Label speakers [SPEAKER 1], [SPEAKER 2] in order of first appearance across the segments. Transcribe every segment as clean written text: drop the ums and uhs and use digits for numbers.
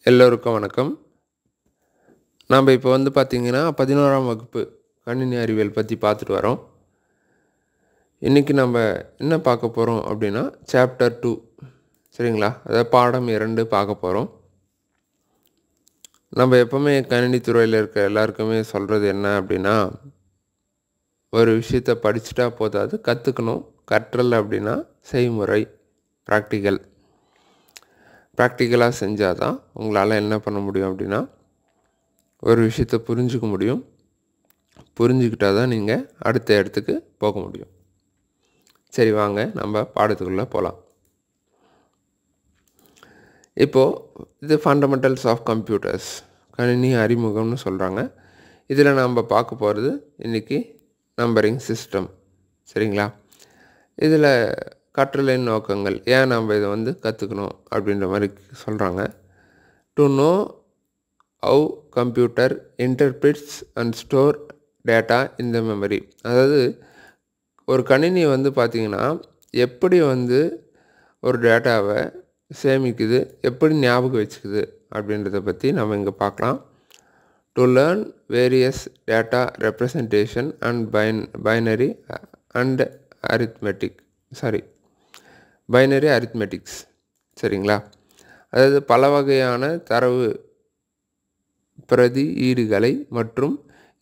[SPEAKER 1] எல்லோருக்கும் வணக்கம். நாம் இப்போ வந்து பார்த்தீங்கன்னா 11ஆம் வகுப்பு கணினி அறிவியல் பற்றி பார்த்துட்டு வரோம். இன்றைக்கி நம்ம என்ன பார்க்க போகிறோம் அப்படின்னா சாப்டர் 2 சரிங்களா? அதாவது பாடம் 2 பார்க்க போகிறோம். நம்ம எப்போவுமே கணினித்துறையில் இருக்க எல்லாருக்குமே சொல்கிறது என்ன அப்படின்னா, ஒரு விஷயத்தை படிச்சுட்டா போதாது, கற்றுக்கணும். கற்றல் அப்படின்னா செய்முறை, ப்ராக்டிக்கலாக செஞ்சால் தான் உங்களால் என்ன பண்ண முடியும் அப்படின்னா ஒரு விஷயத்தை புரிஞ்சுக்க முடியும். புரிஞ்சுக்கிட்டால் தான் நீங்கள் அடுத்த இடத்துக்கு போக முடியும். சரி, வாங்க நம்ம பாடத்துக்குள்ளே போகலாம். இப்போது இது ஃபண்டமெண்டல்ஸ் ஆஃப் கம்ப்யூட்டர்ஸ், கணினி அறிமுகம்னு சொல்கிறாங்க. இதில் நம்ம பார்க்க போகிறது இன்றைக்கி நம்பரிங் சிஸ்டம். சரிங்களா? இதில் கற்றலின் நோக்கங்கள், ஏன் நம்ம இதை வந்து கற்றுக்கணும் அப்படின்ற மாதிரி சொல்கிறாங்க. To know how computer interprets and store data in the memory. அதாவது ஒரு கணினி வந்து பார்த்திங்கன்னா எப்படி வந்து ஒரு டேட்டாவை சேமிக்குது, எப்படி ஞாபகம் வச்சுக்குது அப்படின்றத பற்றி நம்ம இங்கே பார்க்கலாம். To learn various data representation and binary arithmetics. சரிங்களா? அதாவது பல வகையான தரவு பிரதியீடுகளை மற்றும்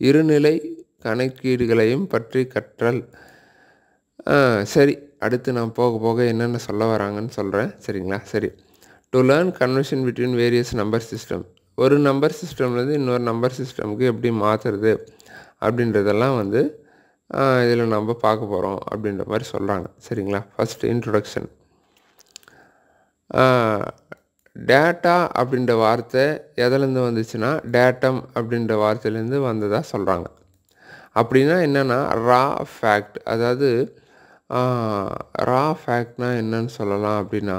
[SPEAKER 1] இருநிலை கணக்கீடுகளையும் பற்றி கற்றல். சரி, அடுத்து நான் போக போக என்னென்ன சொல்ல வராங்கன்னு சொல்கிறேன். சரிங்களா? சரி. To learn conversion between various number system. ஒரு நம்பர் சிஸ்டம்லேருந்து இன்னொரு நம்பர் சிஸ்டமுக்கு எப்படி மாற்றுறது அப்படின்றதெல்லாம் வந்து இதில் நம்ம பார்க்க போகிறோம் அப்படின்ற மாதிரி சொல்கிறாங்க. சரிங்களா? First introduction. டேட்டா அப்படின்ற வார்த்தை எதுலேருந்து வந்துச்சுன்னா டேட்டம் அப்படின்ற வார்த்தையிலேருந்து வந்ததாக சொல்கிறாங்க. அப்படின்னா என்னென்னா ரா ஃபேக்ட். அதாவது ரா ஃபேக்ட்னால் என்னன்னு சொல்லலாம் அப்படின்னா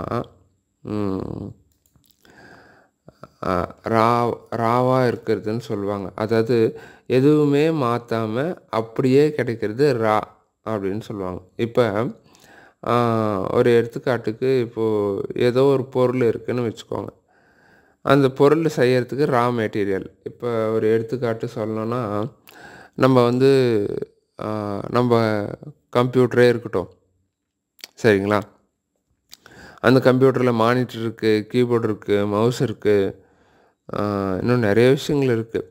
[SPEAKER 1] ராவாக இருக்கிறதுன்னு சொல்லுவாங்க. அதாவது எதுவுமே மாற்றாமல் அப்படியே கிடைக்கிறது ரா அப்படின்னு சொல்லுவாங்க. இப்போ ஒரு எடுத்துக்காட்டுக்கு இப்போது ஏதோ ஒரு பொருள் இருக்குதுன்னு வச்சுக்கோங்க. அந்த பொருள் செய்யறதுக்கு ரா மெட்டீரியல். இப்போ ஒரு எடுத்துக்காட்டு சொல்லணுன்னா, நம்ம வந்து நம்ம கம்ப்யூட்டரே இருக்கட்டும். சரிங்களா? அந்த கம்ப்யூட்டரில் மானிட்டர் இருக்குது, கீபோர்டு இருக்குது, மவுஸ் இருக்குது, இன்னும் நிறைய விஷயங்கள் இருக்குது.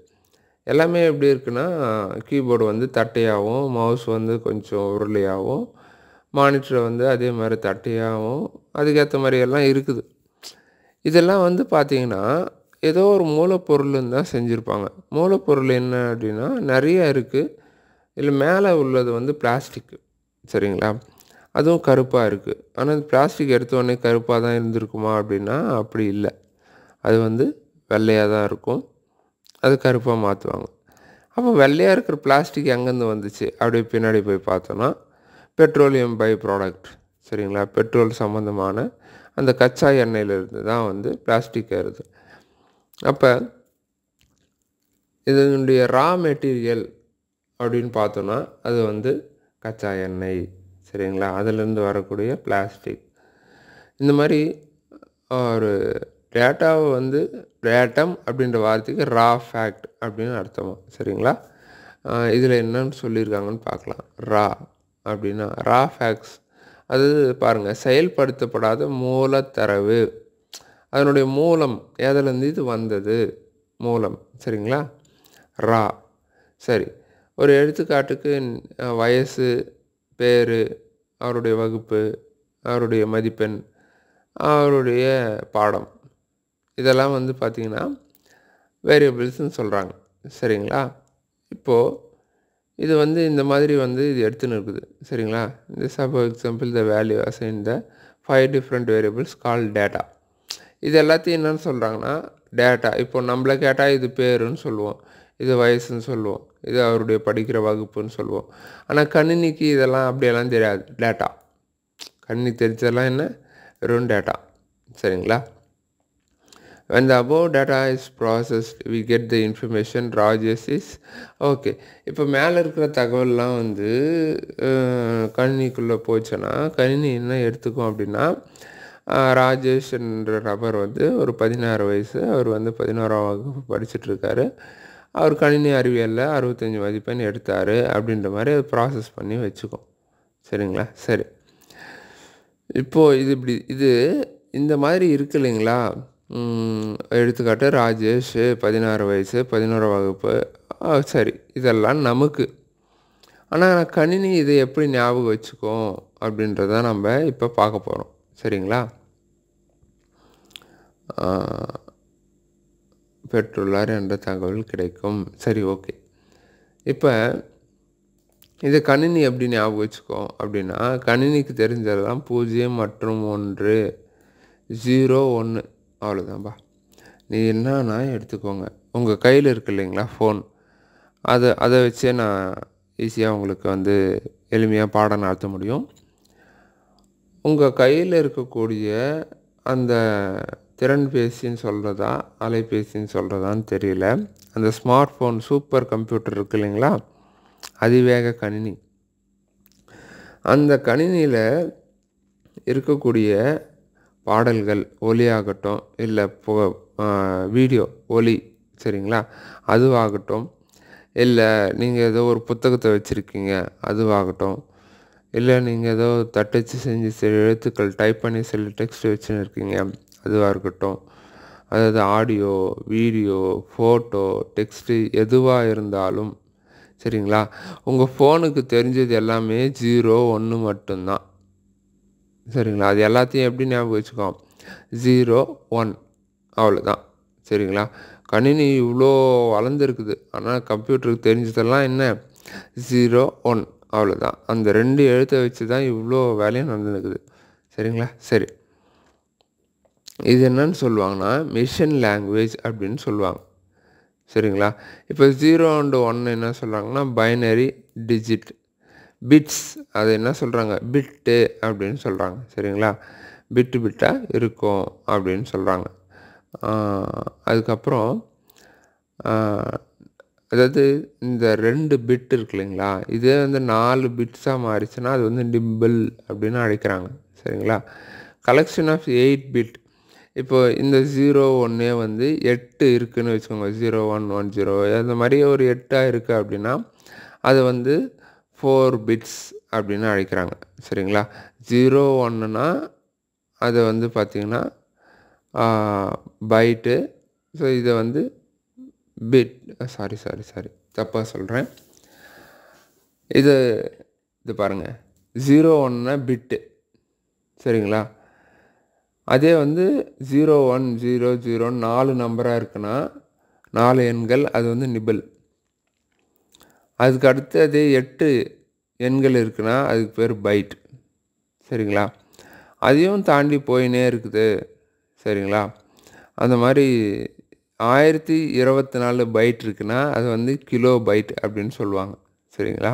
[SPEAKER 1] எல்லாமே எப்படி இருக்குன்னா, கீபோர்டு வந்து தட்டையாகவும், மவுஸ் வந்து கொஞ்சம் உருளையாகவும், மானிட்டர் வந்து அதே மாதிரி தட்டையாகவும், அதுக்கேற்ற மாதிரி எல்லாம் இருக்குது. இதெல்லாம் வந்து பார்த்திங்கன்னா ஏதோ ஒரு மூலப்பொருள்னு தான் செஞ்சுருப்பாங்க. மூலப்பொருள் என்ன அப்படின்னா நிறைய இருக்குது. இதில் மேலே உள்ளது வந்து பிளாஸ்டிக்கு. சரிங்களா? அதுவும் கருப்பாக இருக்குது. ஆனால் அந்த பிளாஸ்டிக் எடுத்தோடனே கருப்பாக தான் இருந்திருக்குமா அப்படின்னா அப்படி இல்லை. அது வந்து வெள்ளையாக தான் இருக்கும். அது கருப்பாக மாற்றுவாங்க. அப்போ வெள்ளையாக இருக்கிற பிளாஸ்டிக் எங்கேருந்து வந்துச்சு அப்படியே பின்னாடி போய் பார்த்தோன்னா பெட்ரோலியம் பை ப்ராடக்ட். சரிங்களா? பெட்ரோல் சம்மந்தமான அந்த கச்சா எண்ணெயிலிருந்து தான் வந்து பிளாஸ்டிக் வருது. அப்போ இதனுடைய ரா மெட்டீரியல் அப்படின்னு பார்த்தோன்னா அது வந்து கச்சா எண்ணெய். சரிங்களா? அதிலேருந்து வரக்கூடிய பிளாஸ்டிக். இந்த மாதிரி ஒரு டேட்டாவை வந்து டேட்டம் அப்படின்ற வார்த்தைக்கு ரா ஃபேக்ட் அப்படின்னு அர்த்தமா. சரிங்களா? இதில் என்னன்னு சொல்லியிருக்காங்கன்னு பார்க்கலாம். ரா அப்படின்னா ரா ஃபேக்ட்ஸ். அது பாருங்கள், செயல்படுத்தப்படாத மூலத்தரவு. அதனுடைய மூலம் எதுலேருந்து இது வந்தது, மூலம். சரிங்களா? ரா. சரி, ஒரு எடுத்துக்காட்டுக்கு வயசு, பேர், அவருடைய வகுப்பு, அவருடைய மதிப்பெண், அவருடைய பாடம், இதெல்லாம் வந்து பார்த்திங்கன்னா வேரியபிள்ஸ்ன்னு சொல்கிறாங்க. சரிங்களா? இப்போது இது வந்து இந்த மாதிரி வந்து இது எடுத்துன்னு இருக்குது. சரிங்களா? இந்த for example the value assign the 5 different variables call data. இது எல்லாத்தையும் என்னென்னு சொல்கிறாங்கன்னா டேட்டா. இப்போ நம்மளை கேட்டால் இது பேருன்னு சொல்லுவோம், இது வயசுன்னு சொல்லுவோம், இது அவருடைய படிக்கிற வகுப்புன்னு சொல்லுவோம். ஆனால் கணினிக்கு இதெல்லாம் அப்படியெல்லாம் தெரியாது. டேட்டா. கணினி தெரிஞ்சதெல்லாம் என்ன? வெறும் டேட்டா. சரிங்களா? When the above data is processed, we get the information Rajesh is okay. இப்போ மேலே இருக்கிற தகவல்லாம் வந்து கணினிக்குள்ளே போச்சுன்னா கணினி என்ன எடுத்துக்கும் அப்படின்னா ராஜேஷ் என்ற நபர் வந்து ஒரு 16 வயசு. அவர் வந்து 11ஆம் வகுப்பு படிச்சுட்ருக்காரு. அவர் கணினி அறிவியலில் 65 மதிப்பெண் எடுத்தார் அப்படின்ற மாதிரி அது ப்ராசஸ் பண்ணி வச்சுக்கோம். சரிங்களா? சரி. இப்போது இது இந்த மாதிரி இருக்கு இல்லைங்களா? எடுத்துக்காட்டு ராஜேஷ் 16 வயசு, 11ஆம் வகுப்பு. சரி, இதெல்லாம் நமக்கு. ஆனால் கணினி இதை எப்படி ஞாபகம் வச்சுக்கும் அப்படின்றத நம்ம இப்போ பார்க்க போகிறோம். சரிங்களா? பெற்றுள்ளார் என்ற தகவல் கிடைக்கும். சரி, ஓகே. இப்போ இது கணினி எப்படி ஞாபகம் வச்சுக்கோம் அப்படின்னா, கணினிக்கு தெரிஞ்சதெல்லாம் 0 மற்றும் 1, 0, 1 அவ்வளோதான்பா. நீ என்னன்னா எடுத்துக்கோங்க. உங்கள் கையில் இருக்கு இல்லைங்களா ஃபோன், அதை வச்சே நான் ஈஸியாக உங்களுக்கு வந்து எளிமையாக பாடம் நடத்த முடியும். உங்கள் கையில் இருக்கக்கூடிய அந்த திறன்பேசின்னு சொல்கிறதா அலைபேசின்னு சொல்கிறதான்னு தெரியல, அந்த ஸ்மார்ட் ஃபோன் சூப்பர் கம்ப்யூட்டர் இருக்குது இல்லைங்களா, அதிவேக கணினி. அந்த கணினியில் இருக்கக்கூடிய பாடல்கள் ஒலியாகட்டும், இல்லை வீடியோ ஒலி, சரிங்களா, அதுவாகட்டும், இல்லை நீங்கள் ஏதோ ஒரு புத்தகத்தை வச்சுருக்கீங்க அதுவாகட்டும், இல்லை நீங்கள் ஏதோ தட்டச்சு செஞ்சு சில எழுத்துக்கள் டைப் பண்ணி சில டெக்ஸ்ட் வச்சுன்னு இருக்கீங்க அதுவாக இருக்கட்டும், அதாவது ஆடியோ, வீடியோ, ஃபோட்டோ, டெக்ஸ்ட்டு எதுவாக இருந்தாலும் சரிங்களா, உங்கள் ஃபோனுக்கு தெரிஞ்சது எல்லாமே 0, 1 மட்டும்தான். சரிங்களா? அது எல்லாத்தையும் எப்படி ஞாபகம் வச்சுக்கோம்? 0, 1 அவ்வளோதான். சரிங்களா? கணினி இவ்வளோ வளர்ந்துருக்குது, ஆனால் கம்ப்யூட்டருக்கு தெரிஞ்சதெல்லாம் என்ன? 0, 1 அவ்வளோதான். அந்த 2 எழுத்தை வச்சு தான் இவ்வளோ வேலையும் நடந்துருக்குது. சரிங்களா? சரி, இது என்னன்னு சொல்லுவாங்கன்னா மிஷின் லாங்குவேஜ் அப்படின்னு சொல்லுவாங்க. சரிங்களா? இப்போ 0 and 1 என்ன சொல்கிறாங்கன்னா பைனரி டிஜிட். பிட்ஸ் அது என்ன சொல்கிறாங்க? பிட்டு அப்படின்னு சொல்கிறாங்க. சரிங்களா? பிட்டாக இருக்கும் அப்படின்னு சொல்கிறாங்க. அதுக்கப்புறம் அதாவது இந்த 2 பிட் இருக்கு இல்லைங்களா, இதே வந்து 4 பிட்ஸாக மாறிச்சுன்னா அது வந்து நிம்பிள் அப்படின்னு அழைக்கிறாங்க. சரிங்களா? Collection of 8 bit. இப்போ இந்த 0, 1 வந்து 8 இருக்குதுன்னு வச்சுக்கோங்க. 0, 1, 1, 0 அந்த மாதிரி ஒரு 8 இருக்குது அப்படின்னா அது வந்து 4 பிட்ஸ் அப்படின்னு அழைக்கிறாங்க. சரிங்களா? 0, 1னா அது வந்து பார்த்திங்கன்னா பைட்டு. ஸோ இதை வந்து பிட், சாரி தப்பாக சொல்கிறேன். இது பாருங்கள், 0, 1னா பிட்டு. சரிங்களா? அதே வந்து 0, 1, 0, 0 4 நம்பராக இருக்குன்னா 4 எண்கள், அது வந்து நிபிள். அதுக்கு அடுத்து அதே 8 எண்கள் இருக்குன்னா அதுக்கு பேர் பைட். சரிங்களா? அதையும் தாண்டி போயினே இருக்குது. சரிங்களா? அந்த மாதிரி 1024 பைட் இருக்குன்னா அது வந்து கிலோ பைட் அப்படின்னு சொல்லுவாங்க. சரிங்களா?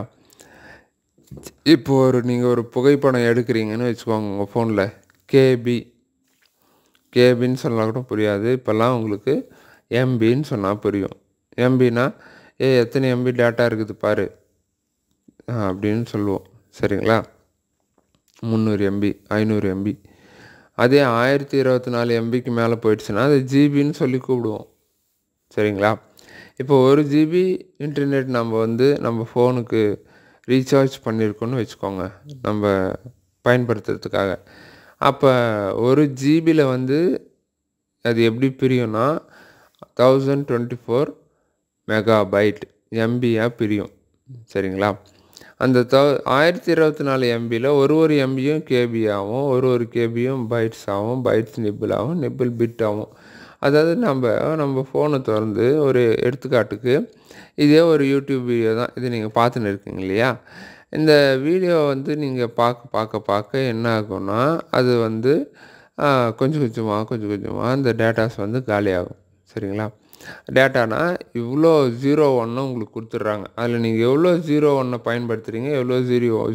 [SPEAKER 1] இப்போது நீங்கள் ஒரு புகைப்படம் எடுக்கிறீங்கன்னு வச்சுக்கோங்க உங்கள் ஃபோனில், கேபின்னு சொன்னால் கூட புரியாது. இப்போல்லாம் உங்களுக்கு எம்பின்னு சொன்னால் புரியும். எம்பினா எத்தனை எம்பி டேட்டா இருக்குது பாரு அப்படின்னு சொல்லுவோம். சரிங்களா? 300 எம்பி, 500 எம்பி. அதே 1024 எம்பிக்கு மேலே போயிடுச்சுன்னா அது ஜிபின்னு சொல்லி கூப்பிடுவோம். சரிங்களா? இப்போ 1 ஜிபி இன்டர்நெட் நம்ம வந்து நம்ம ஃபோனுக்கு ரீசார்ஜ் பண்ணியிருக்கோன்னு வச்சுக்கோங்க, நம்ம பயன்படுத்துறதுக்காக. அப்போ 1 ஜிபியில் வந்து அது எப்படி பிரியும்னா 1024 மெகாபைட் எம்பியாக பிரியும். சரிங்களா? அந்த 1024 எம்பியில் ஒரு எம்பியும் கேபி ஆகும், ஒரு கேபியும் பைட்ஸ் ஆகும், பைட்ஸ் நிபிள் ஆகும், நிபிள் பிட் ஆகும். அதாவது நம்ம ஃபோனை திறந்து ஒரு எடுத்துக்காட்டுக்கு இதே ஒரு யூடியூப் வீடியோ தான் இது, நீங்கள் பார்த்துன்னு இருக்கீங்க இல்லையா? இந்த வீடியோ வந்து நீங்கள் பார்க்க என்ன ஆகும்னா அது வந்து கொஞ்சம் கொஞ்சமாக அந்த டேட்டாஸ் வந்து காலியாகும். சரிங்களா? டேட்டானா இவ்வளோ 0, 1 உங்களுக்கு கொடுத்துட்றாங்க. அதில் நீங்கள் எவ்வளோ 0, 1 பயன்படுத்துகிறீங்க, எவ்வளோ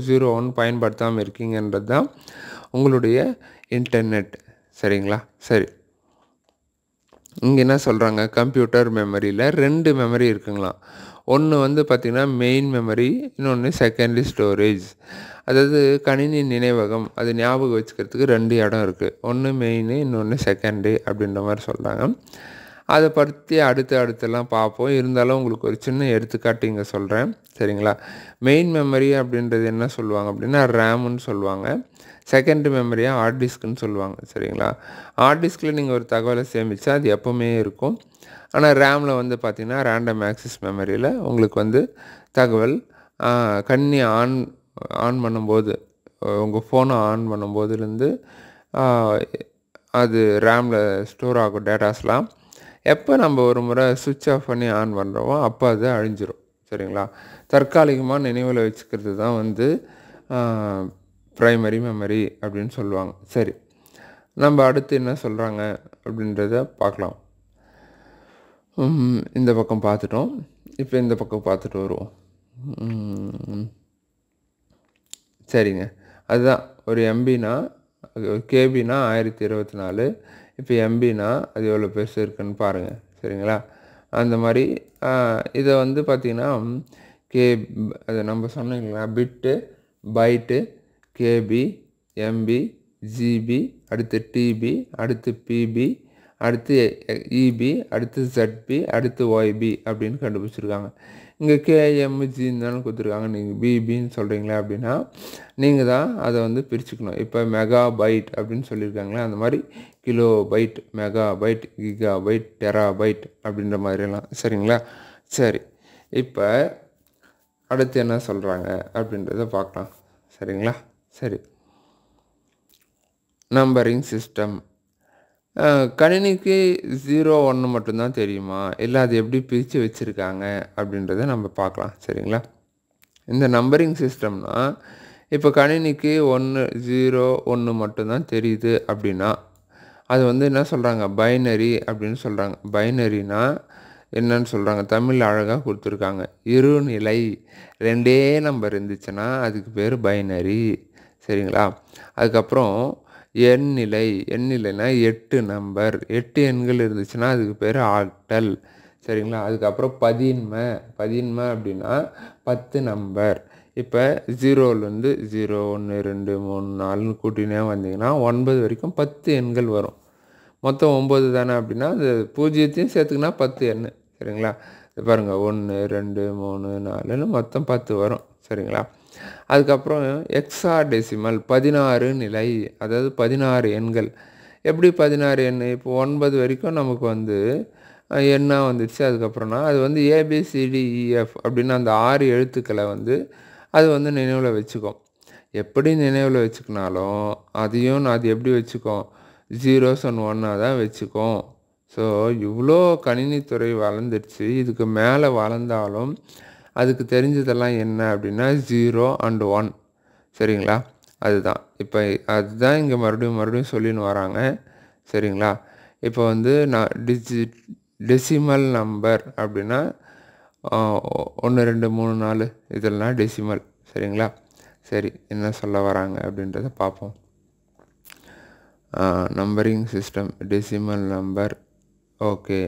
[SPEAKER 1] 0, 1 பயன்படுத்தாமல் இருக்கீங்கன்றது தான் உங்களுடைய இன்டர்நெட். சரிங்களா? சரி, இங்கே என்ன சொல்கிறாங்க, கம்ப்யூட்டர் மெமரியில் 2 மெமரி இருக்குங்களாம். ஒன்று வந்து பார்த்திங்கன்னா மெயின் மெமரி, இன்னொன்று செகண்டரி ஸ்டோரேஜ். அதாவது கணினி நினைவகம், அது ஞாபகம் வச்சுக்கிறதுக்கு 2 இடம் இருக்குது. ஒன்று மெயினு, இன்னொன்று செகண்டரி அப்படின்ற மாதிரி சொல்கிறாங்க. அதை பற்றி அடுத்தெல்லாம் பார்ப்போம். இருந்தாலும் உங்களுக்கு ஒரு சின்ன எடுத்துக்காட்டு இங்கே சொல்கிறேன், சரிங்களா? மெயின் மெமரி அப்படின்றது என்ன சொல்லுவாங்க அப்படின்னா ரேமுன்னு சொல்லுவாங்க. செகண்டரி மெமரியாக ஹார்ட் டிஸ்க்குன்னு சொல்லுவாங்க, சரிங்களா? ஹார்ட் டிஸ்கில் நீங்கள் ஒரு தகவலை சேமித்தா அது எப்போவுமே இருக்கும். ஆனால் ரேமில் வந்து பார்த்திங்கன்னா ரேண்டம் ஆக்சஸ் மெமரியில் உங்களுக்கு வந்து தகவல் கணினி ஆன் பண்ணும்போது, உங்கள் ஃபோனை ஆன் பண்ணும்போதுலேருந்து அது ரேமில் ஸ்டோர் ஆகும் டேட்டாஸ்லாம். எப்போ நம்ம ஒரு முறை சுவிட்ச் ஆஃப் பண்ணி ஆன் பண்ணுறோமோ அப்போ அது அழிஞ்சிரும், சரிங்களா? தற்காலிகமாக நினைவில் வச்சுக்கிறது தான் வந்து ப்ரைமரி மெமரி அப்படின்னு சொல்லுவாங்க. சரி, நம்ம அடுத்து என்ன சொல்கிறாங்க அப்படின்றத பார்க்கலாம். இந்த பக்கம் பார்த்துட்டோம். இப்போ இந்த பக்கம் பார்த்துட்டு வருவோம். சரிங்க, அதுதான் ஒரு எம்பினா, கேபினா 1024. இப்போ எம்பினா அது எவ்வளோ பெருசு இருக்குன்னு பாருங்கள், சரிங்களா? அந்த மாதிரி இதை வந்து பார்த்திங்கன்னா அது நம்ம சொன்னீங்களா, பிட்டு, பைட்டு, கேபி, எம்பி, ஜிபி, அடுத்து டிபி, அடுத்து பிபி, அடுத்து இபி, அடுத்து ZB, அடுத்து ஒய்பி அப்படின்னு கண்டுபிடிச்சிருக்காங்க. இங்கே கேஎம்ஜின்னு தானே கொடுத்துருக்காங்க. நீங்கள் பிபின்னு சொல்கிறீங்களா அப்படின்னா நீங்கள் தான் அதை வந்து பிரிச்சுக்கணும். இப்போ மெகா பைட் அப்படின்னு சொல்லியிருக்காங்களே, அந்த மாதிரி kilobyte, megabyte, gigabyte, terabyte அப்படின்ற மாதிரிலாம், சரிங்களா? சரி, இப்போ அடுத்து என்ன சொல்கிறாங்க அப்படின்றத பார்க்கலாம், சரிங்களா? சரி, நம்பரிங் சிஸ்டம். கணினிக்கு 0, 1 மட்டும்தான் தெரியுமா, இல்லை அது எப்படி பிரித்து வச்சுருக்காங்க அப்படின்றத நம்ம பார்க்கலாம், சரிங்களா? இந்த நம்பரிங் சிஸ்டம்னா இப்போ கணினிக்கு 1, 0, 1 மட்டும்தான் தெரியுது அப்படின்னா அது வந்து என்ன சொல்கிறாங்க, பைனரி அப்படின்னு சொல்கிறாங்க. பைனரினா என்னன்னு சொல்கிறாங்க, தமிழ் அழகாக கொடுத்துருக்காங்க. இருநிலை 2 நம்பர் இருந்துச்சுன்னா அதுக்கு பேர் பைனரி, சரிங்களா? அதுக்கப்புறம் எண்ணிலைனா 8 நம்பர், 8 எண்கள் இருந்துச்சுன்னா அதுக்கு பேர் ஆக்டல், சரிங்களா? அதுக்கப்புறம் பதின்மை அப்படின்னா 10 நம்பர். இப்போ 0லேருந்து 0, 1, 2, 3, 4ன்னு கூட்டினே வந்தீங்கன்னா 9 வரைக்கும் 10 எண்கள் வரும். மொத்தம் 9 தானே அப்படின்னா அது 0த்தையும் சேர்த்துக்கினா 10 எண், சரிங்களா? இது பாருங்கள், 1, 2, 3, 4ன்னு மொத்தம் 10 வரும், சரிங்களா? அதுக்கப்புறம் எக்ஸாடெசிமல் 16 நிலை, அதாவது 16 எண்கள். எப்படி 16 எண்? இப்போ 9 வரைக்கும் நமக்கு வந்து எண்ணாக வந்துடுச்சு. அதுக்கப்புறம்னா அது வந்து ABCDEF அப்படின்னு அந்த 6 எழுத்துக்களை வந்து அது வந்து நினைவில் வச்சுக்கும். எப்படி நினைவில் வச்சுக்கினாலும் அதையும் அது எப்படி வச்சுக்கும், 0s and 1 தான் வச்சுக்கும். ஸோ இவ்வளோ கணினித்துறை வளர்ந்துடுச்சு. இதுக்கு மேலே வளர்ந்தாலும் அதுக்கு தெரிஞ்சதெல்லாம் என்ன அப்படின்னா 0 and 1, சரிங்களா? அதுதான் இப்போ அதுதான் இங்கே மறுபடியும் சொல்லின்னு வராங்க, சரிங்களா? இப்போ வந்து நான் டெசிமல் நம்பர் அப்படின்னா 1, 2, 3, 4 இதெல்லாம் டெசிமல், சரிங்களா? சரி, என்ன சொல்ல வராங்க அப்படின்றத பார்ப்போம். Numbering system, decimal number, okay.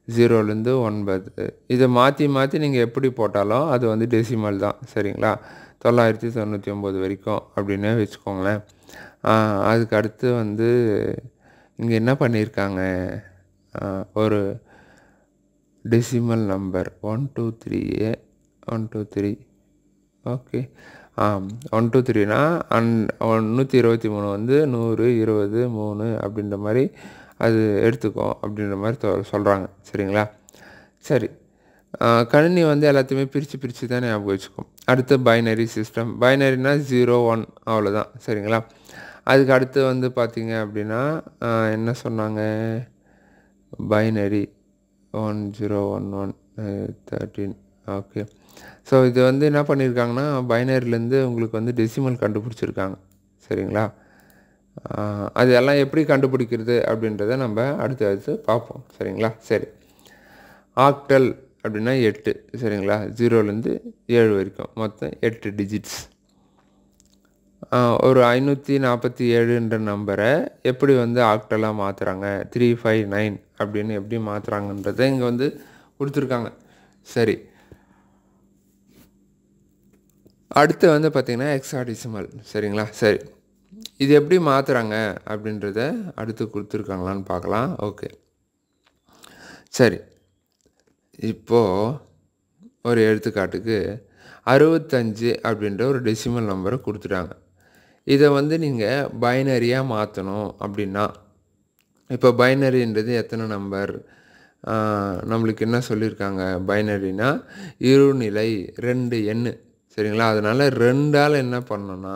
[SPEAKER 1] 0லேருந்து 9 இதை மாற்றி நீங்கள் எப்படி போட்டாலும் அது வந்து டெசிமல் தான், சரிங்களா? 999 வரைக்கும் அப்படின்னே வச்சுக்கோங்களேன். அதுக்கு அடுத்து வந்து இங்கே என்ன பண்ணியிருக்காங்க, ஒரு டெசிமல் நம்பர் 1, 2, 3 1, 2, 3, ஓகே. 1, 2, 3னா 123 வந்து 100, 20, 3 அப்படின்ற மாதிரி அது எடுத்துக்கும் அப்படின்ற மாதிரி சொல்கிறாங்க, சரிங்களா? சரி, கணினி வந்து எல்லாத்தையுமே பிரித்து தான் ஞாபகம் வச்சுக்கும். அடுத்து பைனரி சிஸ்டம். பைனரினா 0, 1 அவ்வளோதான், சரிங்களா? அதுக்கு அடுத்து வந்து பார்த்திங்க அப்படின்னா என்ன சொன்னாங்க, பைனரி 1, 0, 1, 1, 13, ஓகே. ஸோ இது வந்து என்ன பண்ணியிருக்காங்கன்னா பைனரிலேருந்து உங்களுக்கு வந்து டெசிமல் கண்டுபிடிச்சிருக்காங்க, சரிங்களா? அது எல்லாம் எப்படி கண்டுபிடிக்கிறது அப்படின்றத நம்ம அடுத்து பார்ப்போம், சரிங்களா? சரி, ஆக்டல் அப்படின்னா 8, சரிங்களா? 0லேருந்து 7 வரைக்கும் மொத்தம் 8 டிஜிட்ஸ். ஒரு 547ன்ற நம்பரை எப்படி வந்து ஆக்டலாக மாற்றுறாங்க, 359 அப்படின்னு எப்படி மாற்றுறாங்கன்றதை இங்கே வந்து கொடுத்துருக்காங்க. சரி, அடுத்து வந்து பார்த்திங்கன்னா ஹெக்ஸாடெசிமல். சரிங்களா? சரி, இது எப்படி மாற்றுறாங்க அப்படின்றத அடுத்து கொடுத்துருக்காங்களான்னு பார்க்கலாம். ஓகே, சரி. இப்போது ஒரு எடுத்துக்காட்டுக்கு 65 அப்படின்ற ஒரு டெசிமல் நம்பரை கொடுத்துட்டாங்க. இதை வந்து நீங்கள் பைனரியாக மாற்றணும் அப்படின்னா, இப்போ பைனரின்றது எத்தனை நம்பர்? நம்மளுக்கு என்ன சொல்லியிருக்காங்க? பைனரினா இருநிலை 2 எண்ணு. சரிங்களா? அதனால் 2ஆல் என்ன பண்ணணும்னா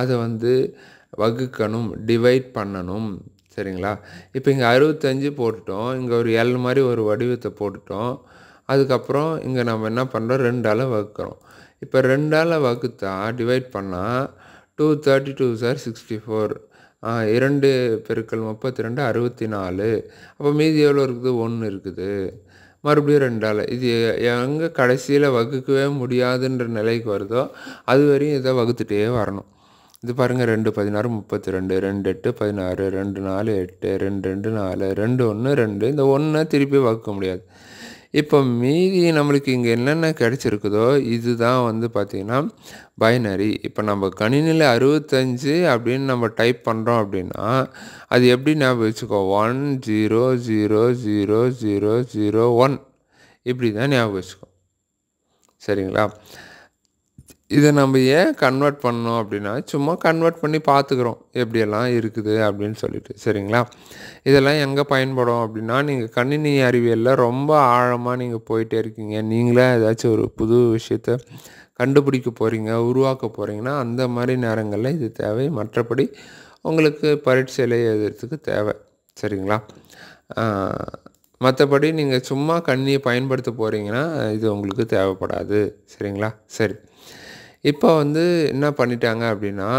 [SPEAKER 1] அதை வந்து வகுக்கணும், டிவைட் பண்ணணும். சரிங்களா? இப்போ இங்கே 65 போட்டுட்டோம், இங்கே ஒரு எல் மாதிரி ஒரு வடிவத்தை போட்டுட்டோம். அதுக்கப்புறம் இங்கே நம்ம என்ன பண்ணுறோம்? 2ஆல் வகுக்கிறோம். இப்போ 2ஆல் வகுத்தா டிவைட் பண்ணால் 232 சார் 64, 2 பெருக்கல் 32 64. அப்போ மீதி எவ்வளோ இருக்குது? 1 இருக்குது. மறுபடியும் 2ஆல். இது எங்கே கடைசியில் வகுக்கவே முடியாதுன்ற நிலைக்கு வருதோ அது வரையும் இதை வகுத்துட்டே வரணும். இது பாருங்கள், 2 16 32, 2 8 16, 2 4 8, 2 2 4, 2 1 2. இந்த 1 திருப்பி வகுக்க முடியாது. இப்போ மீதி நம்மளுக்கு இங்கே என்னென்ன கிடச்சிருக்குதோ இதுதான் வந்து பார்த்திங்கன்னா பைனரி. இப்போ நம்ம கணினியில் 65 அப்படின்னு நம்ம டைப் பண்ணுறோம் அப்படின்னா அது எப்படி ஞாபகம் வச்சுக்கோ? 1 0 0 0 0 0 1 இப்படி தான் ஞாபகம் வச்சுக்கோ. சரிங்களா? இதை நம்ம ஏன் கன்வெர்ட் பண்ணோம் அப்படின்னா, சும்மா கன்வெர்ட் பண்ணி பார்த்துக்குறோம் எப்படியெல்லாம் இருக்குது அப்படின்னு சொல்லிட்டு. சரிங்களா? இதெல்லாம் எங்கே பயன்படும் அப்படின்னா, நீங்கள் கணினி அறிவியலில் ரொம்ப ஆழமாக நீங்கள் போயிட்டே இருக்கீங்க, நீங்களே ஏதாச்சும் ஒரு புது விஷயத்தை கண்டுபிடிக்க போகிறீங்க, உருவாக்க போகிறீங்கன்னா அந்த மாதிரி நேரங்களில் இது தேவை. மற்றபடி உங்களுக்கு பரீட்சையில் எழுதுறதுக்கு தேவை. சரிங்களா? மற்றபடி நீங்கள் சும்மா கணினியை பயன்படுத்த போகிறீங்கன்னா இது உங்களுக்கு தேவைப்படாது. சரிங்களா? சரி, இப்போ வந்து என்ன பண்ணிட்டாங்க அப்படின்னா,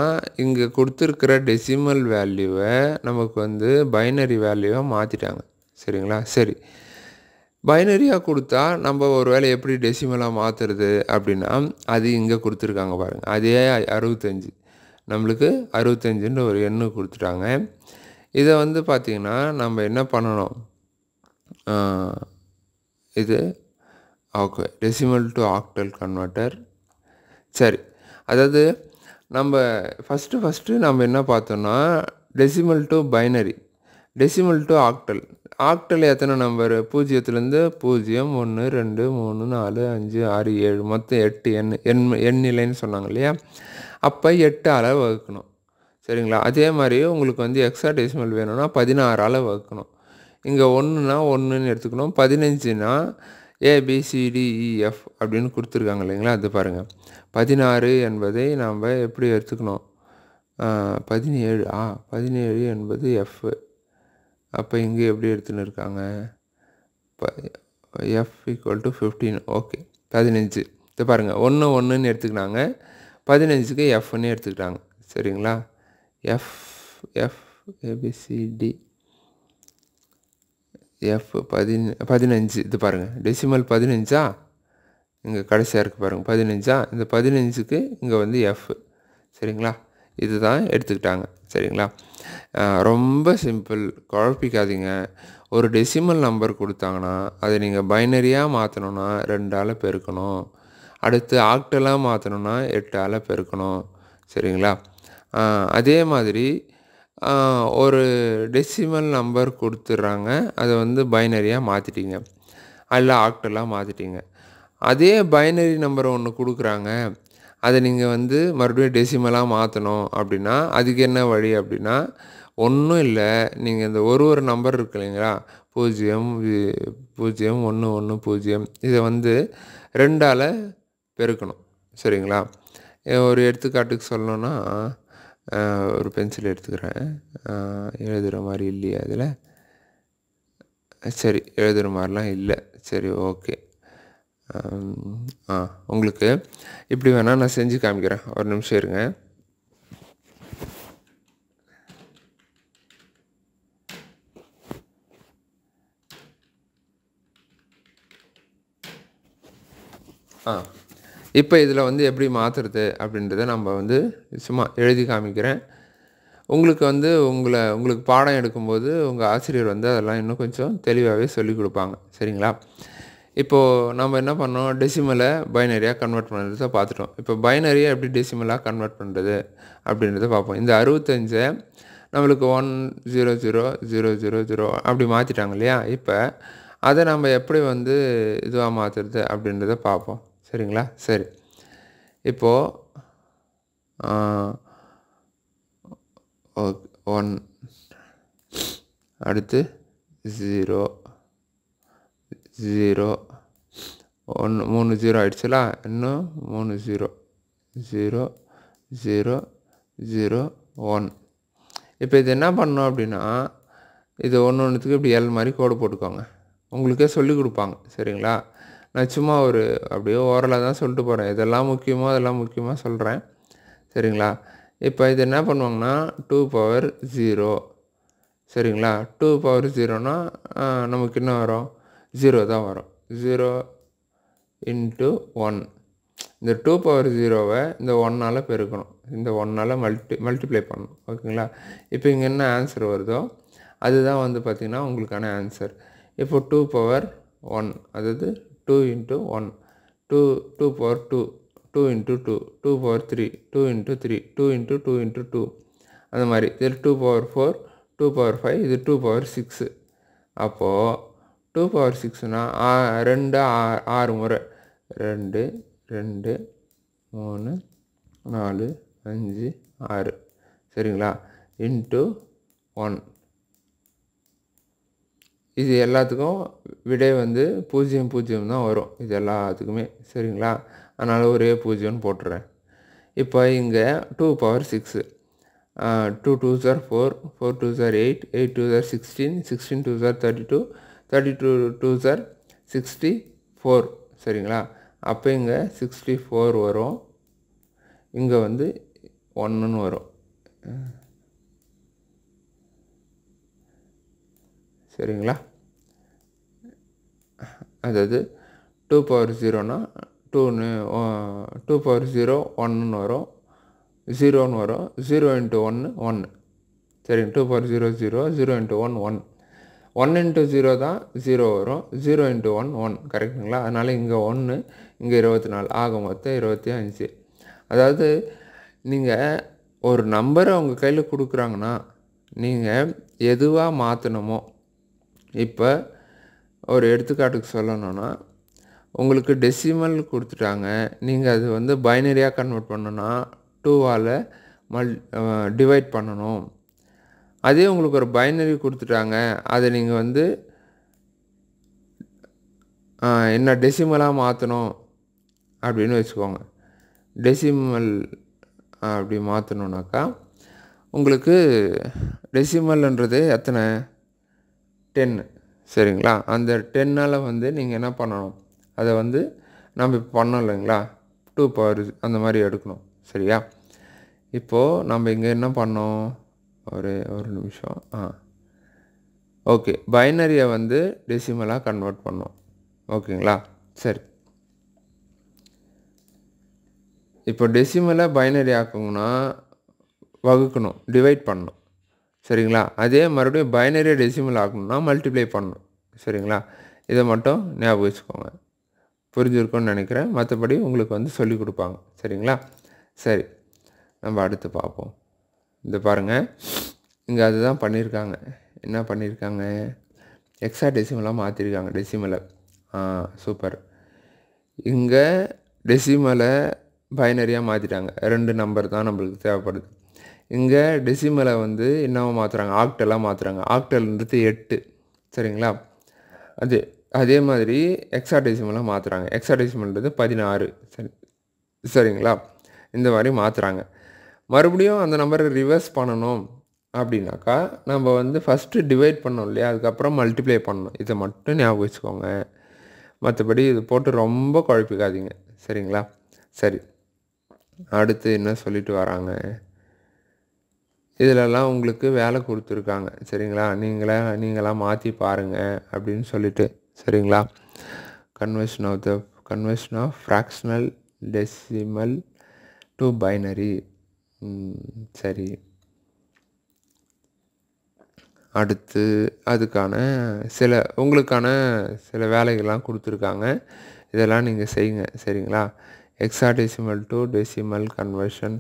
[SPEAKER 1] இங்கே கொடுத்துருக்கிற டெசிமல் வேல்யூவை நமக்கு வந்து பைனரி வேல்யூவாக மாற்றிட்டாங்க. சரிங்களா? சரி, பைனரியாக கொடுத்தா நம்ம ஒரு வேளை எப்படி டெசிமலாக மாற்றுறது அப்படின்னா, அது இங்கே கொடுத்துருக்காங்க பாருங்கள். அதே 65 நம்மளுக்கு 65ன்ற ஒரு எண்ணு கொடுத்துட்டாங்க. இதை வந்து பார்த்திங்கன்னா நம்ம என்ன பண்ணணும்? இது okay, decimal to octal converter. சரி, அதாவது நம்ம ஃபஸ்ட்டு நம்ம என்ன பார்த்தோன்னா decimal to binary, decimal to octal. Octal எத்தனை நம்பர்? 0லேருந்து 0 1 2 3 4 5 6 7 மொத்தம் 8 எண்ணிலைன்னு சொன்னாங்க இல்லையா? அப்போ 8ஆல் வகுக்கணும். சரிங்களா? அதே மாதிரி உங்களுக்கு வந்து ஹெக்ஸாடெசிமல் வேணும்னா 16ஆல் வகுக்கணும். இங்கே 1னா 1ன்னு எடுத்துக்கணும், 15னா ABCDEF அப்படின்னு கொடுத்துருக்காங்க இல்லைங்களா? அது பாருங்கள், 16 என்பதை நாம் எப்படி எடுத்துக்கணும்? 17 17 என்பது F. அப்போ இங்கே எப்படி எடுத்துன்னு இருக்காங்க? F = 15. ஓகே, 15. இது பாருங்கள், 1 1ன்னு எடுத்துக்கினாங்க, 15க்கு Fன்னு எடுத்துக்கிட்டாங்க. சரிங்களா? F ABCD F 15. இது பாருங்கள், டெசிமல் 15ஆ? இங்கே கடைசியாக இருக்குது பாருங்கள், 15ஆ? இந்த 15க்கு இங்கே வந்து F. சரிங்களா? இதுதான் எடுத்துக்கிட்டாங்க. சரிங்களா? ரொம்ப சிம்பிள், குழப்பிக்காதீங்க. ஒரு டெசிமல் நம்பர் கொடுத்தாங்கன்னா அதை நீங்கள் பைனரியாக மாற்றணுன்னா 2ஆல் பெருக்கணும். அடுத்து ஆக்டலாக மாற்றணுன்னா 8ஆல் பெருக்கணும். சரிங்களா? அதே மாதிரி ஒரு டெசிமல் நம்பர் கொடுத்துட்றாங்க, அதை வந்து பைனரியாக மாற்றிட்டீங்க, அல்ல ஆக்டலாக மாற்றிட்டீங்க. அதே பைனரி நம்பரை ஒன்று கொடுக்குறாங்க, அதை நீங்கள் வந்து மறுபடியும் டெசிமலாக மாற்றணும் அப்படின்னா அதுக்கு என்ன வழி அப்படின்னா, ஒன்றும் இல்லை, நீங்கள் இந்த ஒரு நம்பர் இருக்கு இல்லைங்களா? 0 0 1 1 0, இதை வந்து 2ஆல் பெருக்கணும். சரிங்களா? ஒரு எடுத்துக்காட்டுக்கு சொல்லணுன்னா, ஒரு பென்சில் எடுத்துக்கிறேன். எழுதுகிற மாதிரி இல்லையா அதில்? சரி, எழுதுகிற மாதிரிலாம் இல்லை. சரி, ஓகே. உங்களுக்கு இப்படி வேணால் நான் செஞ்சு காமிக்கிறேன், ஒரு நிமிஷம் இருங்க. இப்போ இதில் வந்து எப்படி மாற்றுறது அப்படின்றத நம்ம வந்து சும்மா எழுதி காமிக்கிறேன். உங்களுக்கு வந்து உங்களுக்கு பாடம் எடுக்கும்போது உங்கள் ஆசிரியர் வந்து அதெல்லாம் இன்னும் கொஞ்சம் தெளிவாகவே சொல்லிக் கொடுப்பாங்க. சரிங்களா? இப்போது நம்ம என்ன பண்ணோம், டெசிமலை பைனரியாக கன்வெர்ட் பண்ணுறத பார்த்துட்டோம். இப்போ பைனரியை எப்படி டெசிமலாக கன்வெர்ட் பண்ணுறது அப்படின்றத பார்ப்போம். இந்த 65 நம்மளுக்கு 1000000 அப்படி மாற்றிட்டாங்க இல்லையா? இப்போ அதை நம்ம எப்படி வந்து இதுவாக மாற்றுறது அப்படின்றத பார்ப்போம். சரிங்களா? சரி. இப்போது 1 அடுத்து 0 0 1 3 0 ஆயிடுச்சுல, இன்னும் 3 0 0 0 0 1. இப்போ இது என்ன பண்ணணும் அப்படின்னா, இது ஒன்றுத்துக்கு இப்படி எல் மாதிரி கோடு போட்டுக்கோங்க. உங்களுக்கே சொல்லி கொடுப்பாங்க. சரிங்களா? நான் சும்மா ஒரு அப்படியே ஓரலாக தான் சொல்லிட்டு போகிறேன். இதெல்லாம் முக்கியமோ அதெல்லாம் முக்கியமாக சொல்கிறேன். சரிங்களா? இப்போ இது என்ன பண்ணுவாங்கன்னா 2 power 0. சரிங்களா? 2 power 0னா நமக்கு என்ன வரும், 0 தான் வரும். 0 into 1. இந்த 2 power 0வை இந்த 1ஆல் பெருக்கணும். இந்த 1ஆல் மல்டிப்ளை பண்ணணும். ஓகேங்களா? இப்போ இங்கே என்ன ஆன்சர் வருதோ அதுதான் வந்து பார்த்திங்கன்னா உங்களுக்கான ஆன்சர். இப்போ 2 power 1 அதாவது 2 into 1, 2 power 2, 2 into 2, 2 power 3, 2 into 3, 2 into 2 into 2, அந்த மாதிரி. இதில் 2 power 4, 2 power 5, இது 2 power 6. அப்போது 2 power 6னா 2 6 முறை, 2 2 3 4 5 6. சரிங்களா? இன்ட்டு 1. இது எல்லாத்துக்கும் விடை வந்து 0 0 தான் வரும். இது எல்லாத்துக்குமே. சரிங்களா? அதனால் ஒரே 0ன்னு போட்டுறேன். இப்போ இங்கே 2 power 6, 2 2s are 4, 4 2s are 8, 8 2s are 16, 16 2s are 32, 32 2s are 64. சரிங்களா? அப்போ இங்கே 64 வரும், இங்கே வந்து 1ன்னு வரும். சரிங்களா? அதாவது 2 power 0னா 2 power 0 1ன்னு வரும், 0ன்னு வரும். 0 into 1 1. சரிங்க. 2 power 0 0, 0 into 1 1. 1 into 0 தான் 0 வரும், 0 into 1 1. கரெக்டுங்களா? அதனால் இங்கே 1, இங்கே 24, ஆக மொத்தம் 25. அதாவது நீங்கள் ஒரு நம்பரை உங்கள் கையில் கொடுக்குறாங்கன்னா நீங்கள் எதுவாக மாற்றணுமோ, இப்போ ஒரு எடுத்துக்காட்டுக்கு சொல்லணும்னா உங்களுக்கு டெசிமல் கொடுத்துட்டாங்க, நீங்கள் அது வந்து பைனரியாக கன்வெர்ட் பண்ணணும்னா 2ஆல் டிவைட் பண்ணணும். அதே உங்களுக்கு ஒரு பைனரி கொடுத்துட்டாங்க, அதை நீங்கள் வந்து என்ன டெசிமலாக மாற்றணும் அப்படின்னு வச்சுக்கோங்க. டெசிமல் அப்படி மாற்றணுன்னாக்கா உங்களுக்கு டெசிமல்ன்றது எத்தனை, 10. சரிங்களா? அந்த 10ஆல் வந்து நீங்கள் என்ன பண்ணணும், அதை வந்து நம்ம இப்போ பண்ணோம் இல்லைங்களா, 2 power அந்த மாதிரி எடுக்கணும். சரியா? இப்போது நம்ம இங்கே என்ன பண்ணோம், ஒரு நிமிஷம். ஓகே, பைனரியை வந்து டெசிமலாக கன்வெர்ட் பண்ணோம். ஓகேங்களா? சரி. இப்போ டெசிமலை பைனரி ஆக்கணும்னா வகுக்கணும், டிவைட் பண்ணணும். சரிங்களா? அதே மறுபடியும் பைனரியை டெசிமல் ஆக்கணும்னா மல்டிப்ளை பண்ணணும். சரிங்களா? இதை மட்டும் ஞாபகம் வச்சுக்கோங்க. புரிஞ்சிருக்கும்னு நினைக்கிறேன். மற்றபடி உங்களுக்கு வந்து சொல்லி கொடுப்பாங்க. சரிங்களா? சரி, நம்ம அடுத்து பார்ப்போம். இந்த பாருங்கள், இங்கே அதுதான் பண்ணியிருக்காங்க. என்ன பண்ணியிருக்காங்க, எக்ஸா டெசிமலாக மாற்றிருக்காங்க டெசிமலை. சூப்பர். இங்கே டெசிமலை பைனரியாக மாற்றிட்டாங்க. 2 நம்பர் தான் நம்மளுக்கு தேவைப்படுது. இங்கே டெசிமலை வந்து என்னவோ மாற்றுறாங்க, ஆக்டலாக மாற்றுறாங்க. ஆக்டல்ன்றது 8. சரிங்களா? அதே மாதிரி எக்ஸா டெசிமலாக மாற்றுறாங்க. எக்ஸா டெசிமல்ன்றது 16. சரிங்களா? இந்த மாதிரி மாற்றுறாங்க. மறுபடியும் அந்த நம்பரை ரிவர்ஸ் பண்ணணும் அப்படின்னாக்கா நம்ம வந்து ஃபஸ்ட்டு டிவைட் பண்ணோம் இல்லையா, அதுக்கப்புறம் மல்டிப்ளை பண்ணணும். இதை மட்டும் ஞாபகம் வச்சுக்கோங்க. மற்றபடி இது போட்டு ரொம்ப குழப்பிக்காதீங்க. சரிங்களா? சரி, அடுத்து என்ன சொல்லிட்டு வராங்க, இதிலெல்லாம் உங்களுக்கு வேலை கொடுத்துருக்காங்க. சரிங்களா? நீங்களாக மாற்றி பாருங்கள் அப்படின்னு சொல்லிட்டு. சரிங்களா? Conversion of fractional decimal to binary. சரி, அடுத்து அதுக்கான உங்களுக்கான சில வேலைகள்லாம் கொடுத்துருக்காங்க. இதெல்லாம் நீங்கள் செய்யுங்க. சரிங்களா? ஹெக்ஸாடெசிமல் டு டெசிமல் கன்வர்ஷன்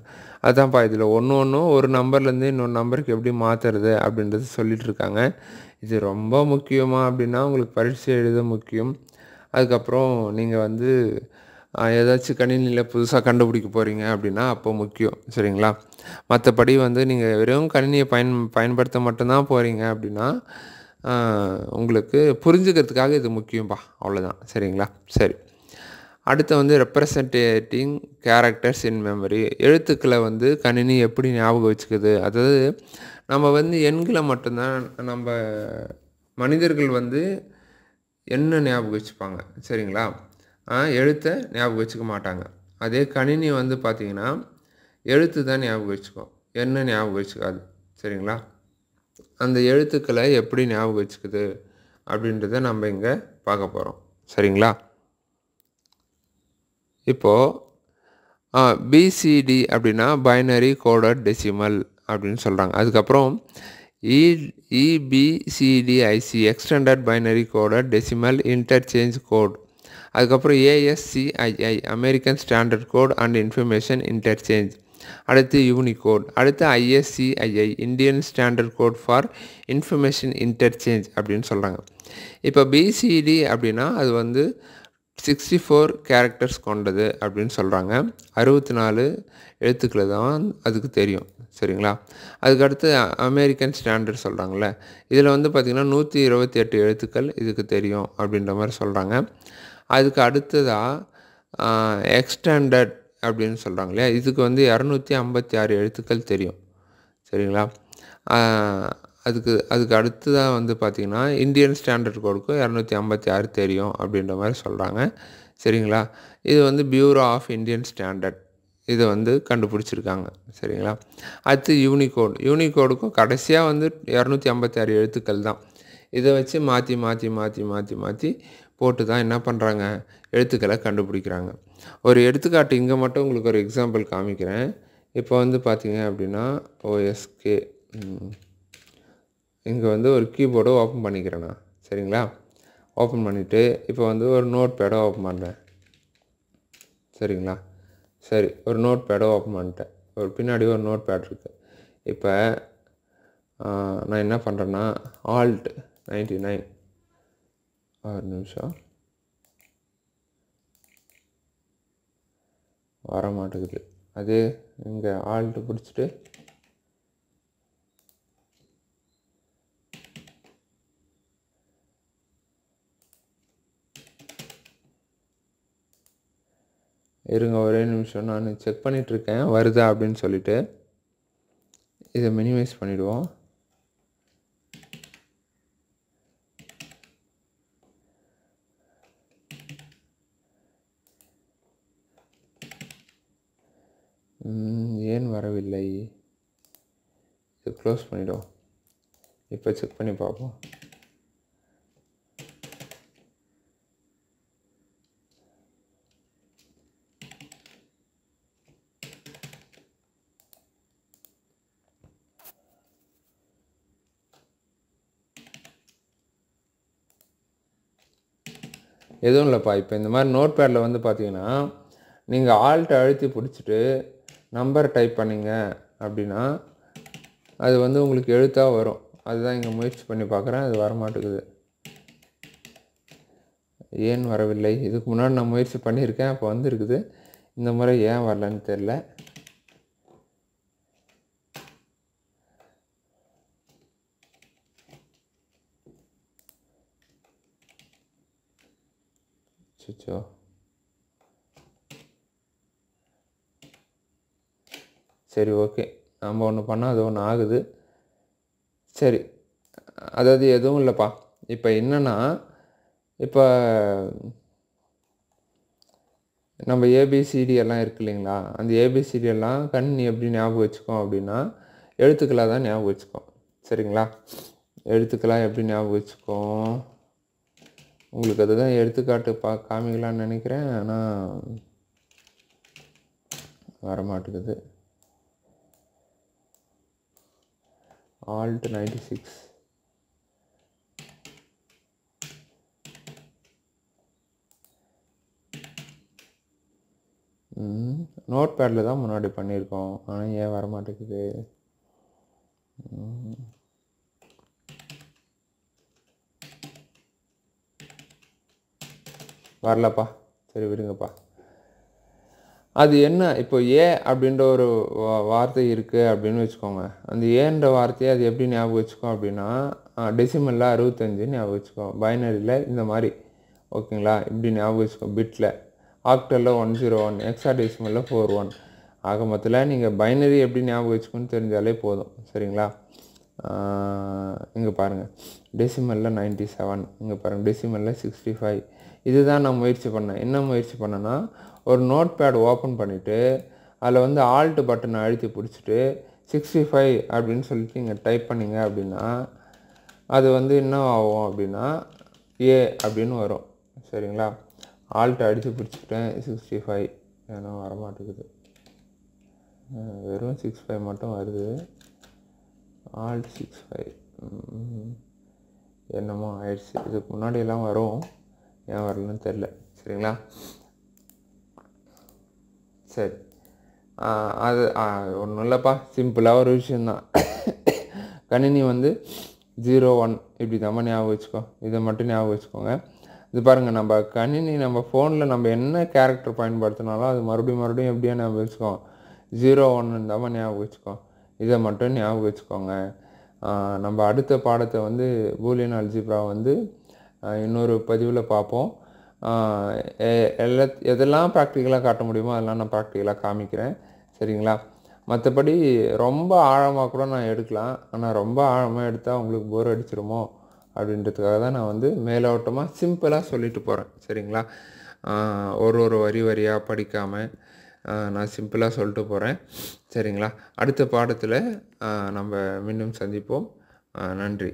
[SPEAKER 1] அதான்ப்பா. இதில் ஒன்றும் ஒரு நம்பர்லேருந்து இன்னொரு நம்பருக்கு எப்படி மாற்றுறது அப்படின்றது சொல்லிகிட்டு இருக்காங்க. இது ரொம்ப முக்கியமா அப்படின்னா உங்களுக்கு பரீட்சை எழுத முக்கியம். அதுக்கப்புறம் நீங்கள் வந்து ஏதாச்சும் கணினியில் புதுசாக கண்டுபிடிக்க போகிறீங்க அப்படின்னா அப்போ முக்கியம். சரிங்களா? மற்றபடி வந்து நீங்கள் வெறும் கணினியை பயன்படுத்த மட்டும்தான் போகிறீங்க அப்படின்னா உங்களுக்கு புரிஞ்சுக்கிறதுக்காக இது முக்கியம்ப்பா. அவ்வளோதான். சரிங்களா? சரி. அடுத்து வந்து ரெப்ரசன்டேட்டிங் கேரக்டர்ஸ் இன் மெமரி. எழுத்துக்களை வந்து கணினி எப்படி ஞாபகம் வச்சுக்குது. அதாவது நம்ம வந்து எண்களை மட்டும்தான் நம்ம மனிதர்கள் வந்து என்ன ஞாபகம் வச்சுப்பாங்க. சரிங்களா? எழுத்தை ஞாபகம் வச்சுக்க மாட்டாங்க. அதே கணினி வந்து பார்த்திங்கன்னா எழுத்து தான் ஞாபகம் வச்சுக்கும், என்ன ஞாபகம் வச்சுக்காது. சரிங்களா? அந்த எழுத்துக்களை எப்படி ஞாபகம் வச்சுக்குது அப்படின்றத நம்ம இங்கே பார்க்க போகிறோம். சரிங்களா? இப்போது பிசிடி அப்படின்னா பைனரி கோடட் டெசிமல் அப்படின்னு சொல்கிறாங்க. அதுக்கப்புறம் EBCDIC extended binary coded decimal interchange code. அதுக்கப்புறம் ASCII American standard code and information interchange. அடுத்து யூனிகோட். அடுத்து ISCII Indian standard code for information interchange அப்படின்னு சொல்கிறாங்க. இப்போ பிசிடி அப்படின்னா அது வந்து 64 கேரக்டர்ஸ் கொண்டது அப்படின்னு சொல்கிறாங்க. 64 எழுத்துக்களை தான் அதுக்கு தெரியும். சரிங்களா? அதுக்கடுத்து அமெரிக்கன் ஸ்டாண்டர்ட் சொல்கிறாங்களே, இதில் வந்து பார்த்திங்கன்னா 128 எழுத்துக்கள் இதுக்கு தெரியும் அப்படின்ற மாதிரி சொல்கிறாங்க. அதுக்கு அடுத்ததாக எக்ஸ்டாண்டர்ட் அப்படின்னு சொல்கிறாங்க இல்லையா, இதுக்கு வந்து 256 எழுத்துக்கள் தெரியும். சரிங்களா? அதுக்கு அடுத்ததாக வந்து பார்த்திங்கன்னா இந்தியன் ஸ்டாண்டர்ட் கோடுக்கும் 256 தெரியும் அப்படின்ற மாதிரி சொல்கிறாங்க. சரிங்களா? இது வந்து பியூரோ ஆஃப் இந்தியன் ஸ்டாண்டர்ட் இதை வந்து கண்டுபிடிச்சிருக்காங்க. சரிங்களா? அடுத்து யூனிகோடுக்கும் கடைசியாக வந்து 256 எழுத்துக்கள் தான். இதை வச்சு மாற்றி போட்டு தான் என்ன பண்ணுறாங்க, எழுத்துக்களை கண்டுபிடிக்கிறாங்க. ஒரு எடுத்துக்காட்டு இங்கே மட்டும் உங்களுக்கு ஒரு எக்ஸாம்பிள் காமிக்கிறேன். இப்போ வந்து பார்த்திங்க அப்படின்னா ஓஎஸ்கே இங்கே வந்து ஒரு கீபோர்டை ஓப்பன் பண்ணிக்கிறேன் நான். சரிங்களா? ஓப்பன் பண்ணிவிட்டு இப்போ வந்து ஒரு நோட் பேடை ஓப்பன் பண்ணுறேன். சரிங்களா? சரி, ஒரு நோட் பேடை ஓப்பன் பண்ணிட்டேன். ஒரு பின்னாடி ஒரு நோட் பேட் இருக்குது. இப்போ நான் என்ன பண்ணுறேன்னா Alt 99 ஒரு நிமிஷம் வர மாட்டேங்குது. அது இங்கே Alt பிடிச்சிட்டு இருங்க ஒரே நிமிஷம், நான் செக் பண்ணிகிட்ருக்கேன் வருதா அப்படின்னு சொல்லிவிட்டு. இதை மினிமைஸ் பண்ணிவிடுவோம். ஏன் வரவில்லை? இது க்ளோஸ் பண்ணிவிடுவோம். இப்போ செக் பண்ணி பார்ப்போம். எதுவும் இல்லைப்பா. இப்போ இந்த மாதிரி நோட் பேடில் வந்து பார்த்தீங்கன்னா நீங்கள் Alt அழுத்தி பிடிச்சிட்டு நம்பர் டைப் பண்ணிங்க அப்படின்னா அது வந்து உங்களுக்கு எழுத்தாக வரும். அதுதான் இங்கே முயற்சி பண்ணி பார்க்குறேன், அது வரமாட்டேங்குது. ஏன் வரவில்லை? இதுக்கு முன்னாடி நான் முயற்சி பண்ணியிருக்கேன், அப்போ வந்துருக்குது. இந்த முறை ஏன் வரலன்னு தெரில. சுச்சோ, சரி ஓகே, நம்ம ஒன்று பண்ணால் அது ஒன்று ஆகுது. சரி, அதாவது எதுவும் இல்லைப்பா. இப்போ என்னென்னா இப்போ நம்ம ஏபிசிடி எல்லாம் இருக்கு இல்லைங்களா, அந்த ஏபிசிடி எல்லாம் கணினி எப்படி ஞாபகம் வச்சுக்கோம் அப்படின்னா எழுத்துக்களாக தான் ஞாபகம் வச்சுக்கோம். சரிங்களா? எழுத்துக்களாக எப்படி ஞாபகம் வச்சுக்கோம், உங்களுக்கு அதுதான் எடுத்துக்காட்டு காமிக்கலான்னு நினைக்கிறேன். ஆனால் வரமாட்டேங்குது. Alt 96 நோட் பேடில் தான் முன்னாடி பண்ணியிருக்கோம், ஆனால் ஏன் வர மாட்டேங்குது? வரலப்பா, சரி விடுங்கப்பா. அது என்ன, இப்போ ஏ அப்படின்ற ஒரு வார்த்தை இருக்குது அப்படின்னு வச்சுக்கோங்க. அந்த ஏன்ற வார்த்தையை அது எப்படி ஞாபகம் வச்சுக்கோம் அப்படின்னா, டெசிமலில் 65 ஞாபகம் வச்சுக்கோம், பைனரியில் இந்த மாதிரி, ஓகேங்களா? இப்படி ஞாபகம் வச்சுக்கோம். பிட்டில் ஆக்டலில் 101, ஹெக்ஸாடெசிமலில் 41. ஆக மொத்தத்தில் நீங்கள் பைனரி எப்படி ஞாபகம் வச்சுக்கோன்னு தெரிஞ்சாலே போதும், சரிங்களா? இங்கே பாருங்கள், டெசிமலில் 97, இங்கே பாருங்கள் டெசிமலில் 65. இதுதான் நான் முயற்சி பண்ணேன். என்ன முயற்சி பண்ணேன்னா, ஒரு நோட் பேட் ஓப்பன் பண்ணிவிட்டு அதில் வந்து ஆல்ட் பட்டனை அழுத்தி பிடிச்சிட்டு 65 அப்படின்னு சொல்லிட்டு நீங்கள் டைப் பண்ணிங்க அப்படின்னா அது வந்து என்ன ஆகும் அப்படின்னா ஏ அப்படின்னு வரும், சரிங்களா? ஆல்ட் அடித்து பிடிச்சிக்கிட்டேன், 65 ஏன்னா வரமாட்டேங்குது, வெறும் 65 மட்டும் வருது. ஆல்ட் 65 என்னமோ ஆயிடுச்சு. இதுக்கு முன்னாடியெல்லாம் வரும், ஏன் வரலன்னு தெரில, சரிங்களா? சரி, அது ஒன்றும் இல்லைப்பா, சிம்பிளாக ஒரு விஷயந்தான். கணினி வந்து 01 இப்படி தான் ஞாபகம் வச்சுக்கோ, இதை மட்டும் ஞாபகம் வச்சுக்கோங்க. இது பாருங்கள், நம்ம கணினி நம்ம ஃபோனில் நம்ம என்ன கேரக்டர் பயன்படுத்தினாலும் அது மறுபடியும் எப்படியா ஞாபகம் வச்சுக்கோ, 01 தான் ஞாபகம் வச்சுக்கோ, இதை மட்டும் ஞாபகம் வச்சுக்கோங்க. நம்ம அடுத்த பாடத்தை வந்து பூலியன் அல்ஜிப்ரா வந்து இன்னொரு பதிவில் பார்ப்போம். எதெல்லாம் ப்ராக்டிக்கலாக காட்ட முடியுமோ அதெல்லாம் நான் ப்ராக்டிக்கலாக காமிக்கிறேன், சரிங்களா? மற்றபடி ரொம்ப ஆழமாக கூட நான் எடுக்கலாம், ஆனால் ரொம்ப ஆழமாக எடுத்தால் உங்களுக்கு போர் அடிச்சிருமோ அப்படின்றதுக்காக தான் நான் வந்து மேலோட்டமாக சிம்பிளாக சொல்லிட்டு போகிறேன், சரிங்களா? ஒரு வரியாக படிக்காமல் நான் சிம்பிளாக சொல்லிட்டு போகிறேன், சரிங்களா? அடுத்த பாடத்தில் நம்ம மீண்டும் சந்திப்போம். நன்றி.